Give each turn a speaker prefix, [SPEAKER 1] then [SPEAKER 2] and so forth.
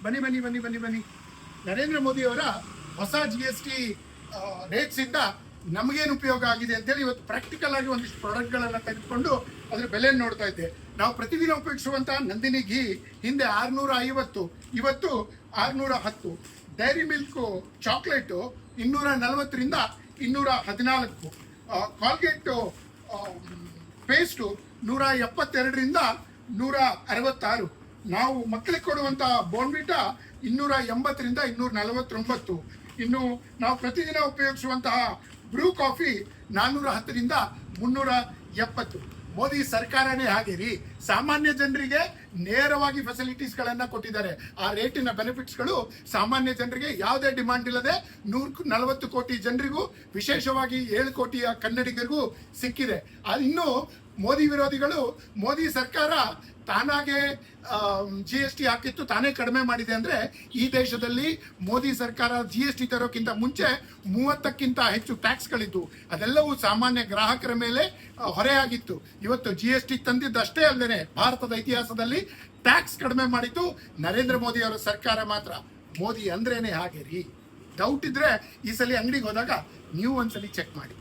[SPEAKER 1] ಬನ್ನಿ ಬನ್ನಿ ಬನ್ನಿ ಬನ್ನಿ ಬನ್ನಿ. ನರೇಂದ್ರ ಮೋದಿ ಅವರ ಹೊಸ GST ರೇಟ್ಸ್ ಇಂದ ನಮಗೇನು ಉಪಯೋಗ ಆಗಿದೆ ಅಂತೇಳಿ ಇವತ್ತು ಪ್ರಾಕ್ಟಿಕಲ್ ಆಗಿ ಒಂದಿಷ್ಟು ಪ್ರಾಡಕ್ಟ್ಗಳನ್ನ ತೆಗೆದುಕೊಂಡು ಅದ್ರ ಬೆಲೆ ನೋಡ್ತಾ ಇದ್ದೆ. ನಾವು ಪ್ರತಿದಿನ ಉಪಯೋಗಿಸುವಂತಹ ನಂದಿನಿ ಘೀ ಹಿಂದೆ 650, ಇವತ್ತು 610. ಡೈರಿ ಮಿಲ್ಕು ಚಾಕ್ಲೇಟು 240ರಿಂದ 214. ಕಾಲ್ಗೇಟು ಪೇಸ್ಟು 172ರಿಂದ 166. ನಾವು ಮಕ್ಕಳಿಗೆ ಕೊಡುವಂತಹ ಬೋನ್ವಿಟಾ 280ರಿಂದ 249. ಇನ್ನು ನಾವು ಪ್ರತಿದಿನ ಉಪಯೋಗಿಸುವಂತಹ ಬ್ರೂ ಕಾಫಿ 410ರಿಂದ 370. ಮೋದಿ ಸರ್ಕಾರನೇ ಹಾಗೆ ರೀ, ಸಾಮಾನ್ಯ ಜನರಿಗೆ ನೇರವಾಗಿ ಫೆಸಿಲಿಟೀಸ್ಗಳನ್ನು ಕೊಟ್ಟಿದ್ದಾರೆ. ಆ ರೇಟಿನ ಬೆನಿಫಿಟ್ಸ್ಗಳು ಸಾಮಾನ್ಯ ಜನರಿಗೆ ಯಾವುದೇ ಡಿಮಾಂಡ್ ಇಲ್ಲದೆ 140 ಕೋಟಿ ಜನರಿಗೂ, ವಿಶೇಷವಾಗಿ 7 ಕೋಟಿಯ ಕನ್ನಡಿಗರಿಗೂ ಸಿಕ್ಕಿದೆ. ಇನ್ನು ಮೋದಿ ವಿರೋಧಿಗಳು ಮೋದಿ ಸರ್ಕಾರ ತಾನಾಗೆ GST ಹಾಕಿತ್ತು, ತಾನೇ ಕಡಿಮೆ ಮಾಡಿದೆ ಅಂದರೆ ಈ ದೇಶದಲ್ಲಿ ಮೋದಿ ಸರ್ಕಾರ GST ತರೋಕ್ಕಿಂತ ಮುಂಚೆ 30ಕ್ಕಿಂತ ಹೆಚ್ಚು ಟ್ಯಾಕ್ಸ್ಗಳಿದ್ದು ಅದೆಲ್ಲವೂ ಸಾಮಾನ್ಯ ಗ್ರಾಹಕರ ಮೇಲೆ ಹೊರೆಯಾಗಿತ್ತು. ಇವತ್ತು GST ತಂದಿದ್ದಷ್ಟೇ ಅಲ್ಲದೆ ಭಾರತದ ಇತಿಹಾಸದಲ್ಲಿ ಟ್ಯಾಕ್ಸ್ ಕಡಿಮೆ ಮಾಡಿದ್ದು ನರೇಂದ್ರ ಮೋದಿ ಅವರ ಸರ್ಕಾರ ಮಾತ್ರ. ಮೋದಿ ಅಂದ್ರೇನೆ ಹಾಗೆ ರೀ. ಡೌಟ್ ಇದ್ರೆ ಈ ಸಲ ಅಂಗಡಿಗೆ ಹೋದಾಗ ನೀವು ಒಂದ್ಸಲಿ ಚೆಕ್ ಮಾಡಿ.